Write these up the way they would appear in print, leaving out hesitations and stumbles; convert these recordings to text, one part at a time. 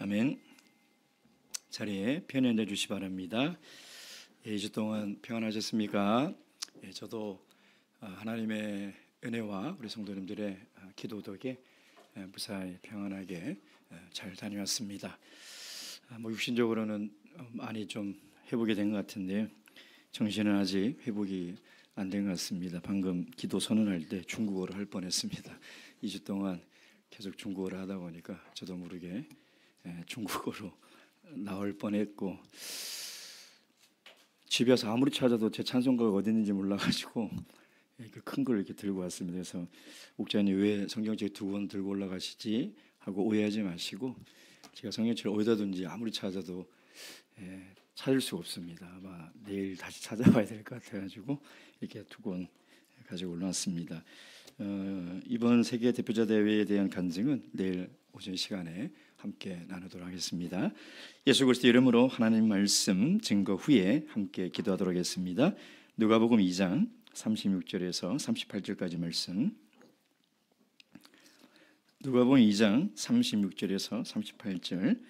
아멘. 자리에 편히 주시기 바랍니다. 2주 동안 평안하셨습니까? 저도 하나님의 은혜와 우리 성도님들의 기도 덕에 무사히 평안하게 잘 다녀왔습니다. 육신적으로는 많이 좀 회복이 된 것 같은데 정신은 아직 회복이 안 된 것 같습니다. 방금 기도 선언할 때 중국어로 할 뻔했습니다. 2주 동안 계속 중국어를 하다 보니까 저도 모르게 중국어로 나올 뻔했고, 집에서 아무리 찾아도 제 찬송가가 어디 있는지 몰라가지고 큰 걸 이렇게 들고 왔습니다. 그래서 목자님 왜 성경책 2권 들고 올라가시지 하고 오해하지 마시고, 제가 성경책을 어디다 둔지 아무리 찾아도 찾을 수가 없습니다. 아마 내일 다시 찾아봐야 될 것 같아가지고 이렇게 2권 가지고 올라왔습니다. 이번 세계 대표자 대회에 대한 간증은 내일 오전 시간에 함께 나누도록 하겠습니다. 예수 그리스도 이름으로 하나님 말씀 증거 후에 함께 기도하도록 하겠습니다. 누가복음 2장 36절에서 38절까지 말씀. 누가복음 2장 36절에서 38절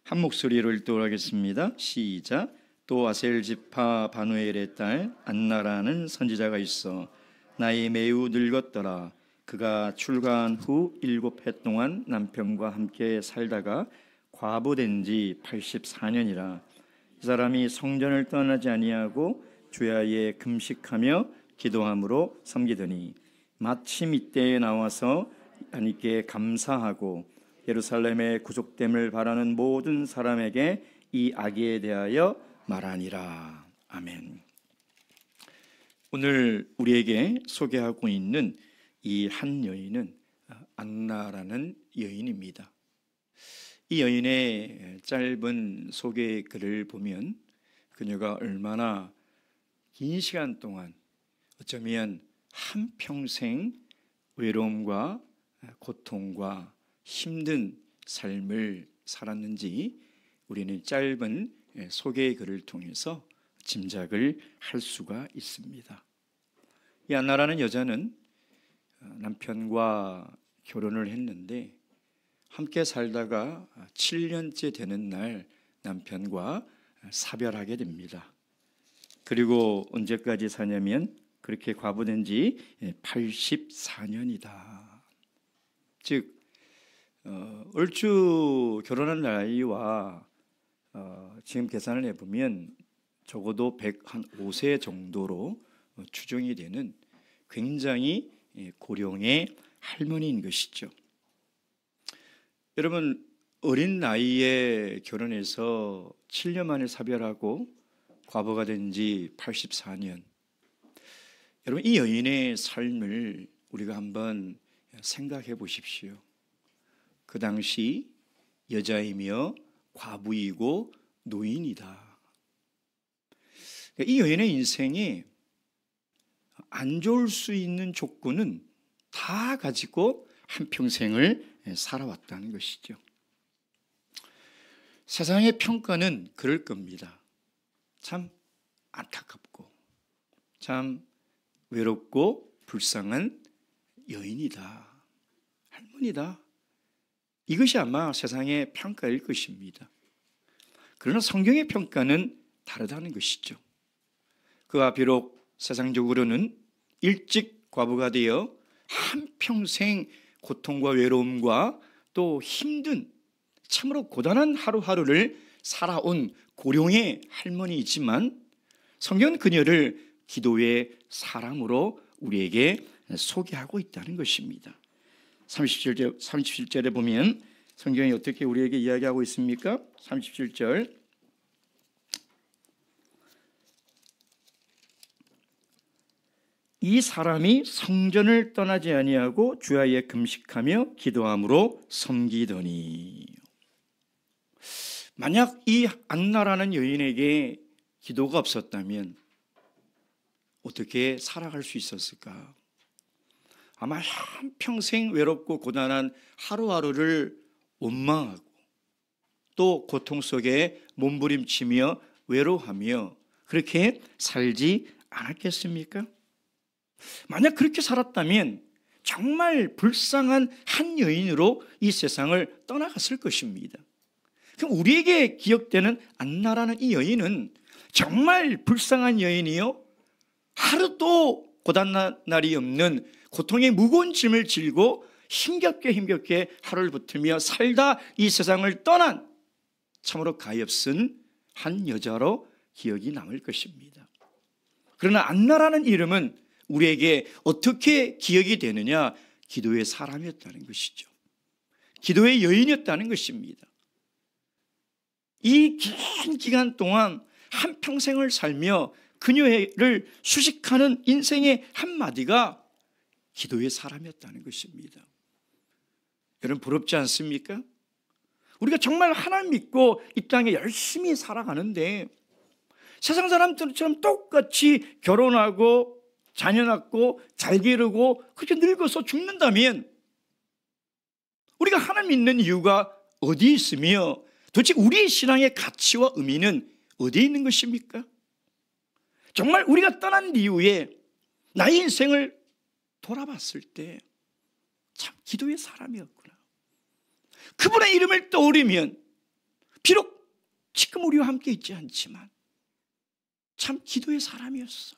한 목소리로 읽도록 하겠습니다. 시작. 또 아셀 지파 바누엘의 딸 안나라는 선지자가 있어 나이 매우 늙었더라. 그가 출가한 후 7해 동안 남편과 함께 살다가 과부된 지 84년이라. 이 사람이 성전을 떠나지 아니하고 주야에 금식하며 기도함으로 섬기더니 마침 이때에 나와서 하나님께 감사하고 예루살렘의 구속됨을 바라는 모든 사람에게 이 악에 대하여 말하니라. 아멘. 오늘 우리에게 소개하고 있는 이 한 여인은 안나라는 여인입니다. 이 여인의 짧은 소개 글을 보면 그녀가 얼마나 긴 시간 동안 어쩌면 한평생 외로움과 고통과 힘든 삶을 살았는지 우리는 짧은 소개의 글을 통해서 짐작을 할 수가 있습니다. 이 안나라는 여자는 남편과 결혼을 했는데 함께 살다가 7년째 되는 날 남편과 사별하게 됩니다. 그리고 언제까지 사냐면 그렇게 과부된 지 84년이다. 즉 얼추 결혼한 나이와 지금 계산을 해보면 적어도 105세 정도로 추정이 되는 굉장히 고령의 할머니인 것이죠. 여러분, 어린 나이에 결혼해서 7년 만에 사별하고 과부가 된 지 84년. 여러분, 이 여인의 삶을 우리가 한번 생각해 보십시오. 그 당시 여자이며 과부이고 노인이다. 이 여인의 인생에 안 좋을 수 있는 조건은 다 가지고 한평생을 살아왔다는 것이죠. 세상의 평가는 그럴 겁니다. 참 안타깝고 참 외롭고 불쌍한 여인이다, 할머니다. 이것이 아마 세상의 평가일 것입니다. 그러나 성경의 평가는 다르다는 것이죠. 그가 비록 세상적으로는 일찍 과부가 되어 한평생 고통과 외로움과 또 힘든 참으로 고단한 하루하루를 살아온 고령의 할머니이지만 성경은 그녀를 기도의 사람으로 우리에게 소개하고 있다는 것입니다. 37절에 보면 성경이 어떻게 우리에게 이야기하고 있습니까? 37절 이 사람이 성전을 떠나지 아니하고 주야에 금식하며 기도함으로 섬기더니. 만약 이 안나라는 여인에게 기도가 없었다면 어떻게 살아갈 수 있었을까? 아마 한평생 외롭고 고단한 하루하루를 원망하고 또 고통 속에 몸부림치며 외로워하며 그렇게 살지 않았겠습니까? 만약 그렇게 살았다면 정말 불쌍한 한 여인으로 이 세상을 떠나갔을 것입니다. 그럼 우리에게 기억되는 안나라는 이 여인은 정말 불쌍한 여인이요, 하루도 고단한 날이 없는 고통의 무거운 짐을 지고 힘겹게 하루를 버티며 살다 이 세상을 떠난 참으로 가엾은 한 여자로 기억이 남을 것입니다. 그러나 안나라는 이름은 우리에게 어떻게 기억이 되느냐? 기도의 사람이었다는 것이죠. 기도의 여인이었다는 것입니다. 이 긴 기간 동안 한평생을 살며 그녀를 수식하는 인생의 한마디가 기도의 사람이었다는 것입니다. 여러분, 부럽지 않습니까? 우리가 정말 하나님 믿고 이 땅에 열심히 살아가는데 세상 사람들처럼 똑같이 결혼하고 자녀 낳고 잘 기르고 그렇게 늙어서 죽는다면 우리가 하나님 믿는 이유가 어디 있으며 도대체 우리의 신앙의 가치와 의미는 어디에 있는 것입니까? 정말 우리가 떠난 이후에 나의 인생을 돌아봤을 때 참 기도의 사람이었구나. 그분의 이름을 떠올리면 비록 지금 우리와 함께 있지 않지만 참 기도의 사람이었어.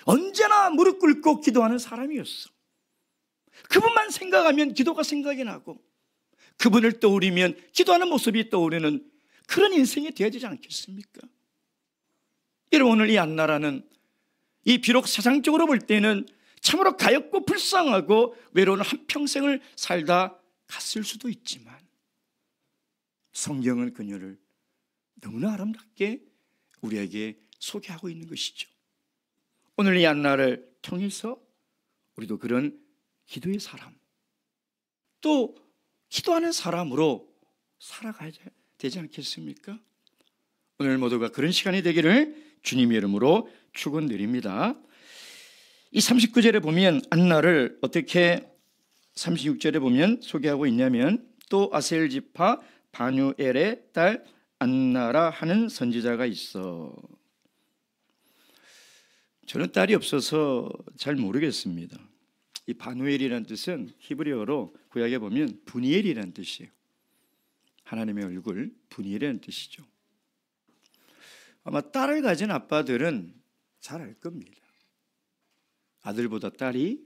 언제나 무릎 꿇고 기도하는 사람이었어. 그분만 생각하면 기도가 생각이 나고 그분을 떠올리면 기도하는 모습이 떠오르는 그런 인생이 되어지지 않겠습니까? 여러분, 오늘 이 안나라는 이 비록 세상적으로 볼 때는 참으로 가엾고 불쌍하고 외로운 한평생을 살다 갔을 수도 있지만 성경은 그녀를 너무나 아름답게 우리에게 소개하고 있는 것이죠. 오늘 이 안나를 통해서 우리도 그런 기도의 사람, 또 기도하는 사람으로 살아가야 되지 않겠습니까? 오늘 모두가 그런 시간이 되기를 주님의 이름으로 축원드립니다. 이 39절에 보면 안나를 어떻게 36절에 보면 소개하고 있냐면 또 아셀 지파 바누엘의 딸 안나라 하는 선지자가 있어. 저는 딸이 없어서 잘 모르겠습니다. 이 바누엘이라는 뜻은 히브리어로 구약에 보면 분이엘이라는 뜻이에요. 하나님의 얼굴, 분이엘이라는 뜻이죠. 아마 딸을 가진 아빠들은 잘 알 겁니다. 아들보다 딸이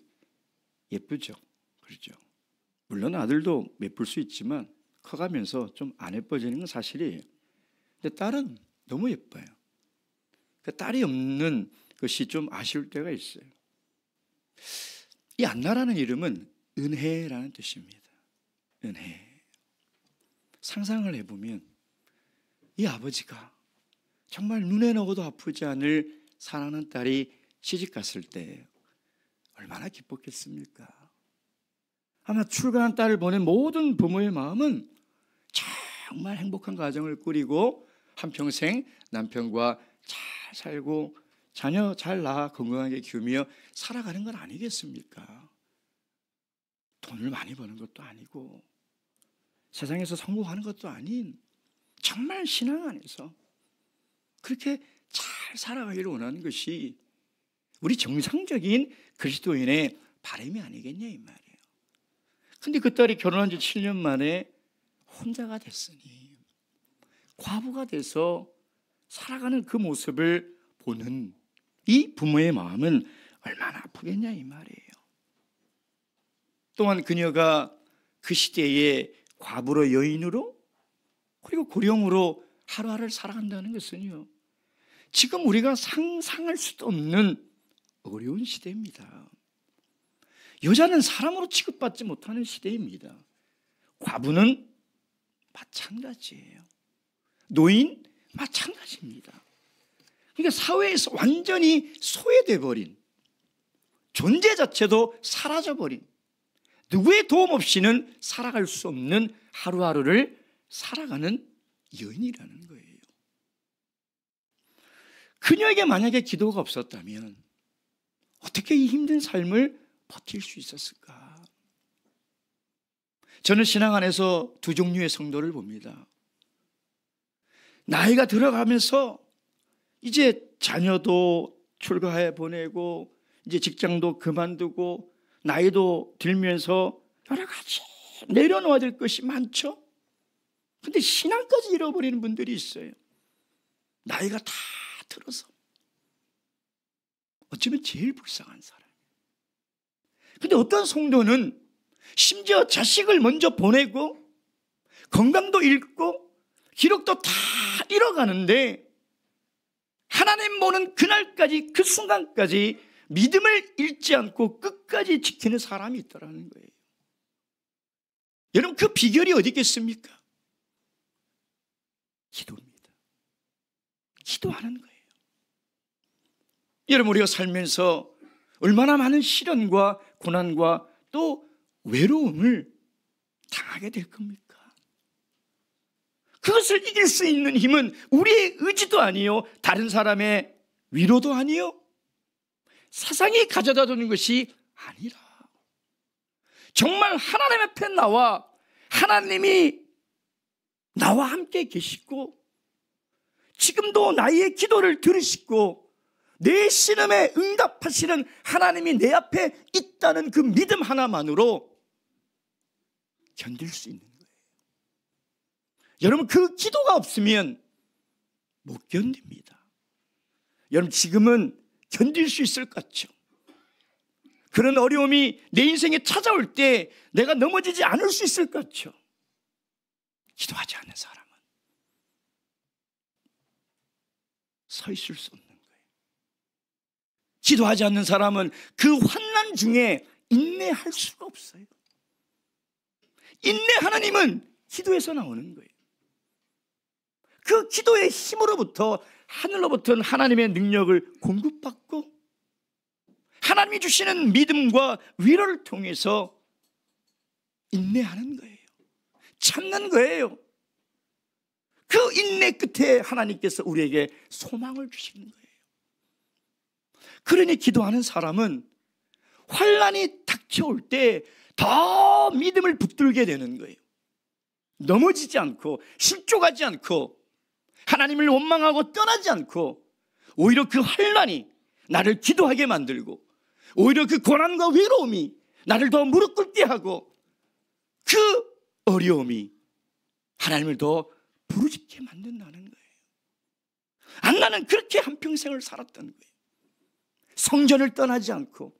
예쁘죠. 그렇죠. 물론 아들도 예쁠 수 있지만 커가면서 좀 안 예뻐지는 건 사실이에요. 근데 딸은 너무 예뻐요. 그 딸이 없는 것이 좀 아쉬울 때가 있어요. 이 안나라는 이름은 은혜라는 뜻입니다. 은혜. 상상을 해보면 이 아버지가 정말 눈에 넣어도 아프지 않을 사랑하는 딸이 시집갔을 때 얼마나 기뻤겠습니까? 아마 출가한 딸을 보낸 모든 부모의 마음은 정말 행복한 가정을 꾸리고 한평생 남편과 잘 살고 자녀 잘 낳아 건강하게 키우며 살아가는 건 아니겠습니까? 돈을 많이 버는 것도 아니고 세상에서 성공하는 것도 아닌 정말 신앙 안에서 그렇게 잘 살아가기를 원하는 것이 우리 정상적인 그리스도인의 바람이 아니겠냐 이 말이에요. 근데 그 딸이 결혼한 지 7년 만에 혼자가 됐으니 과부가 돼서 살아가는 그 모습을 보는 이 부모의 마음은 얼마나 아프겠냐 이 말이에요. 또한 그녀가 그 시대에 과부로 여인으로 그리고 고령으로 하루하루를 살아간다는 것은요, 지금 우리가 상상할 수도 없는 어려운 시대입니다. 여자는 사람으로 취급받지 못하는 시대입니다. 과부는 마찬가지예요. 노인 마찬가지입니다. 그러니까 사회에서 완전히 소외돼 버린, 존재 자체도 사라져 버린, 누구의 도움 없이는 살아갈 수 없는 하루하루를 살아가는 여인이라는 거예요. 그녀에게 만약에 기도가 없었다면 어떻게 이 힘든 삶을 버틸 수 있었을까? 저는 신앙 안에서 두 종류의 성도를 봅니다. 나이가 들어가면서 이제 자녀도 출가해 보내고 이제 직장도 그만두고 나이도 들면서 여러 가지 내려놓아야 될 것이 많죠. 근데 신앙까지 잃어버리는 분들이 있어요. 나이가 다 들어서. 어쩌면 제일 불쌍한 사람. 근데 어떤 성도는 심지어 자식을 먼저 보내고 건강도 잃고 기록도 다 잃어가는데 하나님 보는 그날까지, 그 순간까지 믿음을 잃지 않고 끝까지 지키는 사람이 있다는 거예요. 여러분, 그 비결이 어디 있겠습니까? 기도입니다. 기도하는 거예요. 여러분, 우리가 살면서 얼마나 많은 시련과 고난과 또 외로움을 당하게 될 겁니까? 그것을 이길 수 있는 힘은 우리의 의지도 아니요, 다른 사람의 위로도 아니요, 세상이 가져다 주는 것이 아니라 정말 하나님 앞에 나와 하나님이 나와 함께 계시고 지금도 나의 기도를 들으시고 내 신음에 응답하시는 하나님이 내 앞에 있다는 그 믿음 하나만으로 견딜 수 있는 거예요. 여러분, 그 기도가 없으면 못 견딥니다. 여러분, 지금은 견딜 수 있을 것 같죠? 그런 어려움이 내 인생에 찾아올 때 내가 넘어지지 않을 수 있을 것 같죠? 기도하지 않는 사람은 서 있을 수 없는 거예요. 기도하지 않는 사람은 그 환난 중에 인내할 수가 없어요. 인내하는 힘은 기도에서 나오는 거예요. 그 기도의 힘으로부터 하늘로부터 하나님의 능력을 공급받고 하나님이 주시는 믿음과 위로를 통해서 인내하는 거예요. 참는 거예요. 그 인내 끝에 하나님께서 우리에게 소망을 주시는 거예요. 그러니 기도하는 사람은 환난이 닥쳐올 때 더 믿음을 붙들게 되는 거예요. 넘어지지 않고 실족하지 않고 하나님을 원망하고 떠나지 않고 오히려 그 환난이 나를 기도하게 만들고 오히려 그 고난과 외로움이 나를 더 무릎 꿇게 하고 그 어려움이 하나님을 더 부르짖게 만든다는 거예요. 나는 그렇게 한평생을 살았다는 거예요. 성전을 떠나지 않고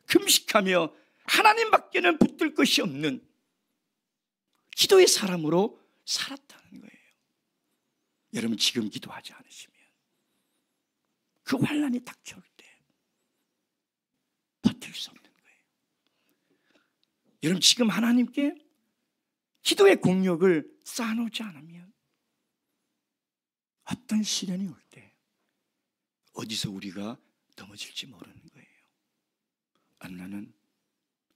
금식하며 하나님밖에는 붙들 것이 없는 기도의 사람으로 살았다는 거예요. 여러분, 지금 기도하지 않으시면 그 환난이 닥쳐올 때 버틸 수 없는 거예요. 여러분, 지금 하나님께 기도의 공력을 쌓아놓지 않으면 어떤 시련이 올 때 어디서 우리가 넘어질지 모르는 거예요. 안나는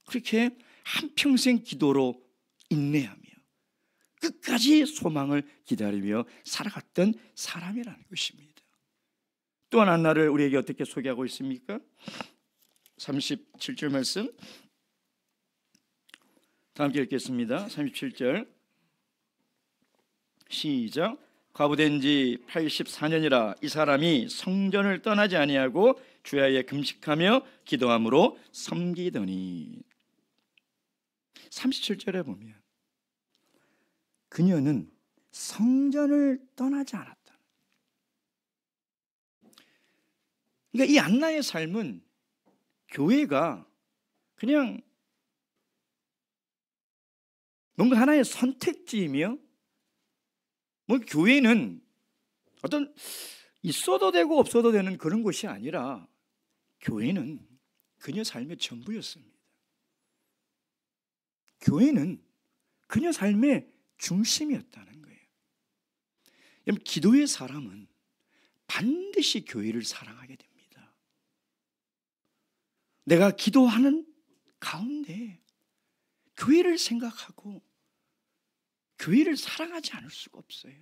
그렇게 한평생 기도로 인내하며 끝까지 소망을 기다리며 살아갔던 사람이라는 것입니다. 또한 안나를 우리에게 어떻게 소개하고 있습니까? 37절 말씀 다 함께 읽겠습니다. 37절 시작. 과부된 지 84년이라 이 사람이 성전을 떠나지 아니하고 주야에 금식하며 기도함으로 섬기더니. 37절에 보면 그녀는 성전을 떠나지 않았다. 그러니까 이 안나의 삶은 교회가 그냥 뭔가 하나의 선택지이며 뭐 교회는 어떤 있어도 되고 없어도 되는 그런 곳이 아니라 교회는 그녀 삶의 전부였습니다. 교회는 그녀 삶의 중심이었다는 거예요. 여러분, 기도의 사람은 반드시 교회를 사랑하게 됩니다. 내가 기도하는 가운데 교회를 생각하고 교회를 사랑하지 않을 수가 없어요.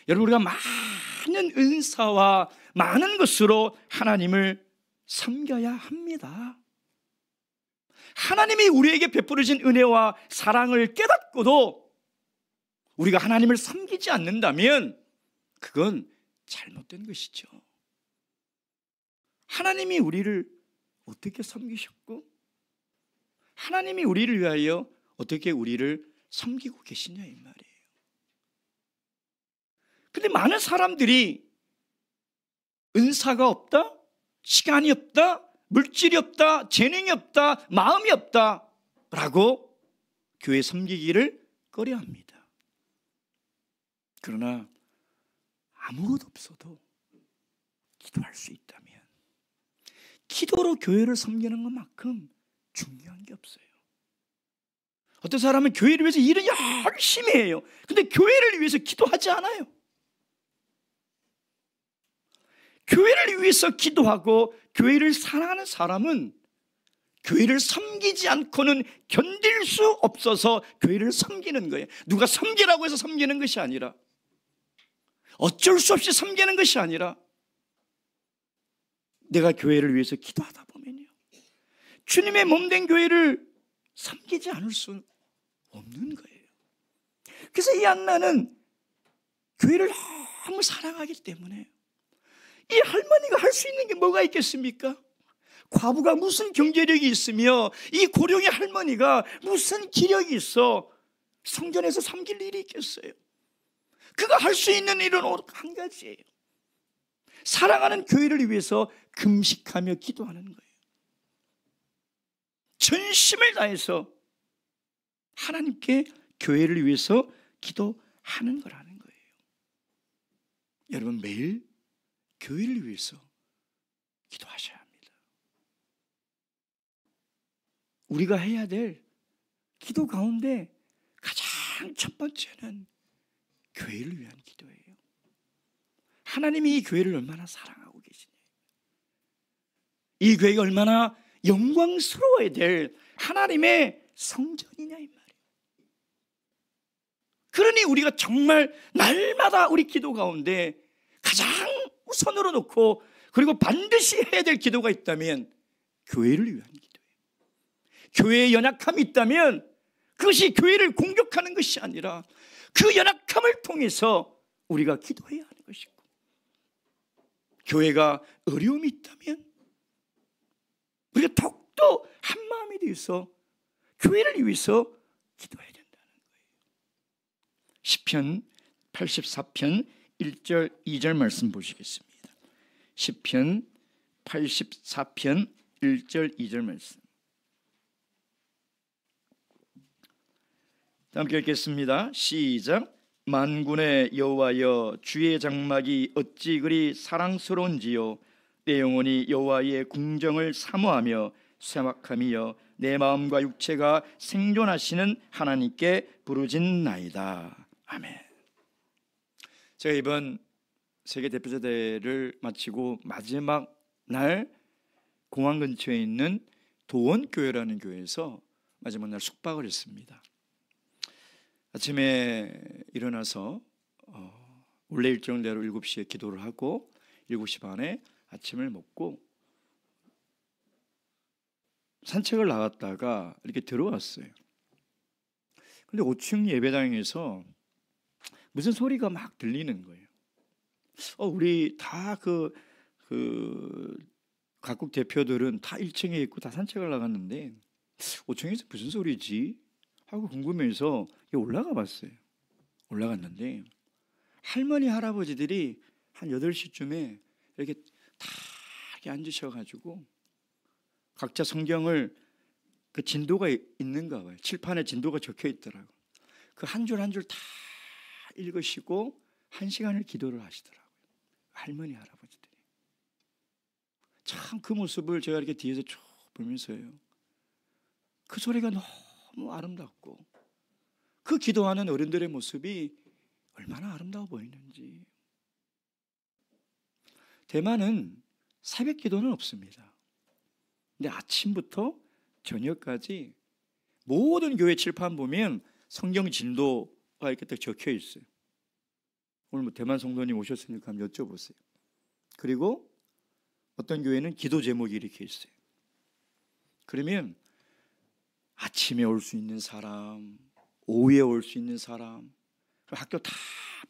여러분, 우리가 많은 은사와 많은 것으로 하나님을 섬겨야 합니다. 하나님이 우리에게 베풀어진 은혜와 사랑을 깨닫고도 우리가 하나님을 섬기지 않는다면 그건 잘못된 것이죠. 하나님이 우리를 어떻게 섬기셨고 하나님이 우리를 위하여 어떻게 우리를 섬기고 계시냐 이 말이에요. 근데 많은 사람들이 은사가 없다, 시간이 없다, 물질이 없다, 재능이 없다, 마음이 없다 라고 교회 섬기기를 꺼려합니다. 그러나 아무것도 없어도 기도할 수 있다면 기도로 교회를 섬기는 것만큼 중요한 게 없어요. 어떤 사람은 교회를 위해서 일을 열심히 해요. 근데 교회를 위해서 기도하지 않아요. 교회를 위해서 기도하고 교회를 사랑하는 사람은 교회를 섬기지 않고는 견딜 수 없어서 교회를 섬기는 거예요. 누가 섬기라고 해서 섬기는 것이 아니라, 어쩔 수 없이 섬기는 것이 아니라, 내가 교회를 위해서 기도하다 보면요, 주님의 몸된 교회를 섬기지 않을 수 없는 거예요. 그래서 이 안나는 교회를 너무 사랑하기 때문에 이 할머니가 할 수 있는 게 뭐가 있겠습니까? 과부가 무슨 경제력이 있으며 이 고령의 할머니가 무슨 기력이 있어 성전에서 섬길 일이 있겠어요? 그가 할 수 있는 일은 오직 한 가지예요. 사랑하는 교회를 위해서 금식하며 기도하는 거예요. 전심을 다해서 하나님께 교회를 위해서 기도하는 거라는 거예요. 여러분, 매일 교회를 위해서 기도하셔야 합니다. 우리가 해야 될 기도 가운데 가장 첫 번째는 교회를 위한 기도예요. 하나님이 이 교회를 얼마나 사랑하고 계시냐, 이 교회가 얼마나 영광스러워야 될 하나님의 성전이냐 이 말이에요. 그러니 우리가 정말 날마다 우리 기도 가운데 가장 우선으로 놓고 그리고 반드시 해야 될 기도가 있다면 교회를 위한 기도예요. 교회에 연약함이 있다면 그것이 교회를 공격하는 것이 아니라 그 연약함을 통해서 우리가 기도해야 하는 것이고, 교회가 어려움이 있다면 우리가 더욱더 한 마음이 되어서 교회를 위해서 기도해야 된다는 거예요. 시편 84편 1절 2절 말씀 보시겠습니다. 시편 84편 1절 2절 말씀 함께 읽겠습니다. 시작. 만군의 여호와여, 주의 장막이 어찌 그리 사랑스러운지요. 내 영혼이 여호와의 궁정을 사모하며 쇠막함이여, 내 마음과 육체가 생존하시는 하나님께 부르짖나이다. 아멘. 제가 이번 세계 대표자 대회를 마치고 마지막 날 공항 근처에 있는 도원교회라는 교회에서 마지막 날 숙박을 했습니다. 아침에 일어나서 원래 일정대로 7시에 기도를 하고 7시 반에 아침을 먹고 산책을 나갔다가 이렇게 들어왔어요. 근데 5층 예배당에서 무슨 소리가 막 들리는 거예요. 우리 다 각국 대표들은 다 1층에 있고 다 산책을 나갔는데 5층에서 무슨 소리지? 하고 궁금해서 올라가 봤어요. 올라갔는데 할머니 할아버지들이 한 8시쯤에 이렇게 다 이렇게 앉으셔가지고 각자 성경을 그 진도가 있는가 봐요. 칠판에 진도가 적혀 있더라고요. 그 한 줄 한 줄 다 읽으시고 1시간을 기도를 하시더라고요. 할머니 할아버지들이. 참 그 모습을 제가 이렇게 뒤에서 쭉 보면서요, 그 소리가 너무 아름답고 그 기도하는 어른들의 모습이 얼마나 아름다워 보이는지. 대만은 새벽 기도는 없습니다. 근데 아침부터 저녁까지 모든 교회 칠판 보면 성경 진도가 이렇게 딱 적혀 있어요. 오늘 대만 성도님 오셨으니까 한번 여쭤보세요. 그리고 어떤 교회는 기도 제목이 이렇게 있어요. 그러면 아침에 올 수 있는 사람, 오후에 올 수 있는 사람, 학교 다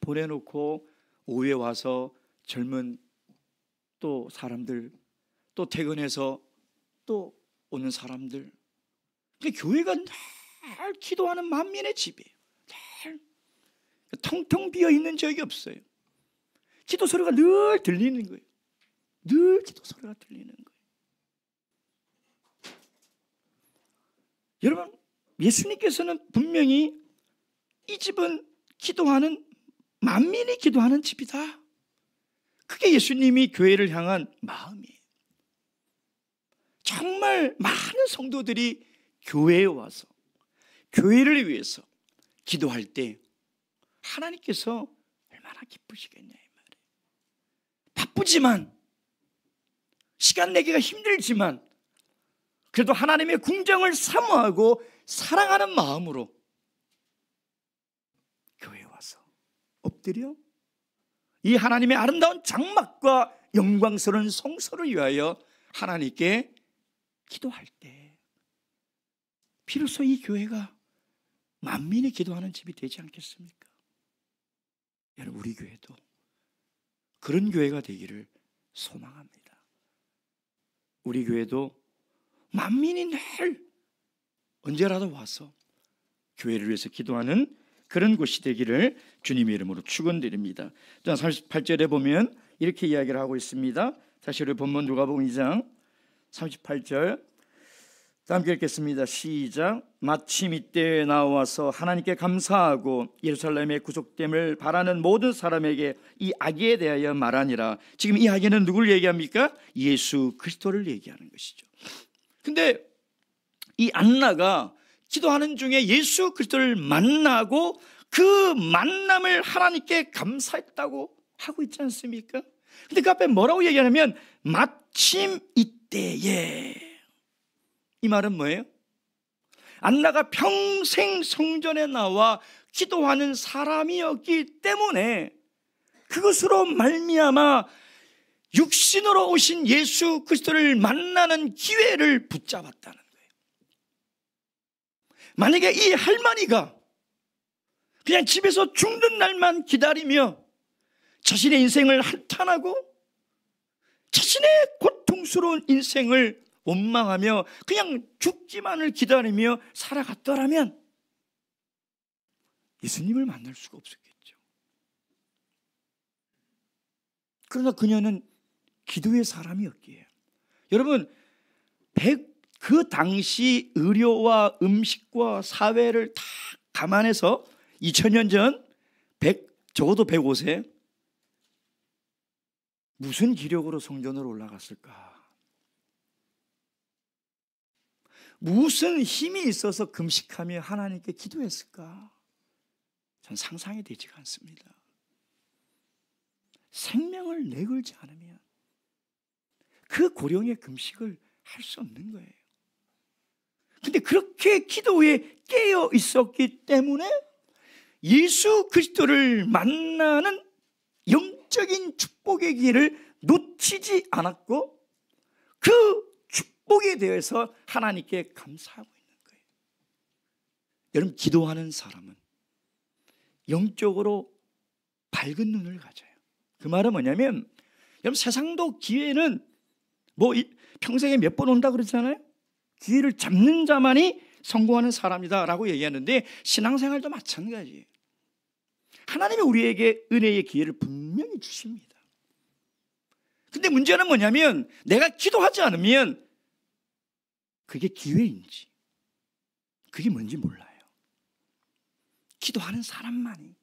보내놓고 오후에 와서 젊은 또 사람들, 또 퇴근해서 또 오는 사람들. 그러니까 교회가 늘 기도하는 만민의 집이에요. 늘 텅텅 비어 있는 적이 없어요. 기도 소리가 늘 들리는 거예요. 늘 기도 소리가 들리는 거예요. 여러분, 예수님께서는 분명히 이 집은 기도하는, 만민이 기도하는 집이다. 그게 예수님이 교회를 향한 마음이에요. 정말 많은 성도들이 교회에 와서 교회를 위해서 기도할 때 하나님께서 얼마나 기쁘시겠냐 이 말이에요. 바쁘지만, 시간 내기가 힘들지만 그래도 하나님의 궁정을 사모하고 사랑하는 마음으로 교회에 와서 엎드려 이 하나님의 아름다운 장막과 영광스러운 성소를 위하여 하나님께 기도할 때 비로소 이 교회가 만민이 기도하는 집이 되지 않겠습니까? 여러분, 우리 교회도 그런 교회가 되기를 소망합니다. 우리 교회도 만민이 늘 언제라도 와서 교회를 위해서 기도하는 그런 곳이 되기를 주님의 이름으로 축원드립니다. 38절에 보면 이렇게 이야기를 하고 있습니다. 다시 우리 본문 누가복음 2장 38절 함께 읽겠습니다. 시작. 마침 이때에 나와서 하나님께 감사하고 예루살렘의 구속됨을 바라는 모든 사람에게 이 아기에 대하여 말하니라. 지금 이 아기는 누구를 얘기합니까? 예수 그리스도를 얘기하는 것이죠. 근데 이 안나가 기도하는 중에 예수 그리스도를 만나고 그 만남을 하나님께 감사했다고 하고 있지 않습니까? 근데 그 앞에 뭐라고 얘기하냐면 마침 이때에. 이 말은 뭐예요? 안나가 평생 성전에 나와 기도하는 사람이었기 때문에 그것으로 말미암아 육신으로 오신 예수 그리스도를 만나는 기회를 붙잡았다는 거예요. 만약에 이 할머니가 그냥 집에서 죽는 날만 기다리며 자신의 인생을 한탄하고 자신의 고통스러운 인생을 원망하며 그냥 죽기만을 기다리며 살아갔더라면 예수님을 만날 수가 없었겠죠. 그러나 그녀는 기도의 사람이었기에, 여러분, 그 당시 의료와 음식과 사회를 다 감안해서 2000년 전 적어도 105세 무슨 기력으로 성전으로 올라갔을까? 무슨 힘이 있어서 금식하며 하나님께 기도했을까? 전 상상이 되지가 않습니다. 생명을 내걸지 않으면 그 고령의 금식을 할 수 없는 거예요. 근데 그렇게 기도에 깨어 있었기 때문에 예수 그리스도를 만나는 영적인 축복의 길을 놓치지 않았고 그 축복에 대해서 하나님께 감사하고 있는 거예요. 여러분, 기도하는 사람은 영적으로 밝은 눈을 가져요. 그 말은 뭐냐면, 여러분, 세상도 기회는 평생에 몇 번 온다 그러잖아요. 기회를 잡는 자만이 성공하는 사람이다라고 얘기하는데 신앙생활도 마찬가지예요. 하나님이 우리에게 은혜의 기회를 분명히 주십니다. 근데 문제는 뭐냐면 내가 기도하지 않으면 그게 기회인지 그게 뭔지 몰라요. 기도하는 사람만이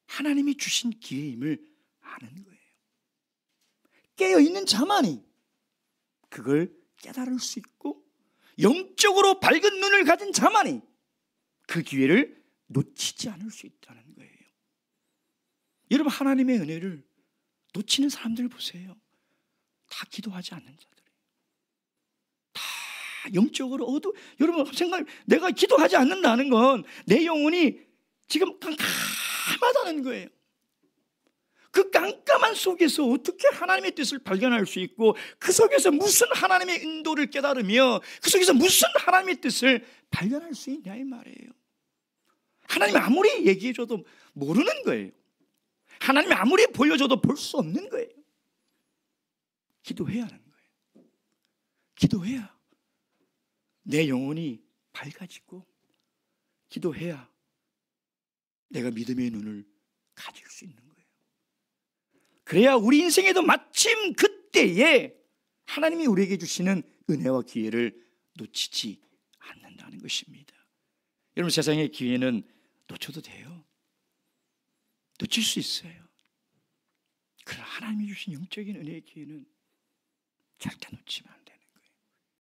하나님이 주신 기회임을 아는 거예요. 깨어있는 자만이 그걸 깨달을 수 있고 영적으로 밝은 눈을 가진 자만이 그 기회를 놓치지 않을 수 있다는 거예요. 여러분, 하나님의 은혜를 놓치는 사람들 보세요. 다 기도하지 않는 자들이에요. 다 영적으로 여러분 생각, 내가 기도하지 않는다는 건 내 영혼이 지금 깜깜하다는 거예요. 그 깜깜한 속에서 어떻게 하나님의 뜻을 발견할 수 있고 그 속에서 무슨 하나님의 인도를 깨달으며 그 속에서 무슨 하나님의 뜻을 발견할 수 있냐 이 말이에요. 하나님이 아무리 얘기해줘도 모르는 거예요. 하나님이 아무리 보여줘도 볼 수 없는 거예요. 기도해야 하는 거예요. 기도해야 내 영혼이 밝아지고 기도해야 내가 믿음의 눈을 가질 수 있는 거예요. 그래야 우리 인생에도 마침 그때에 하나님이 우리에게 주시는 은혜와 기회를 놓치지 않는다는 것입니다. 여러분, 세상의 기회는 놓쳐도 돼요. 놓칠 수 있어요. 그러나 하나님이 주신 영적인 은혜의 기회는 절대 놓치면 안 돼요.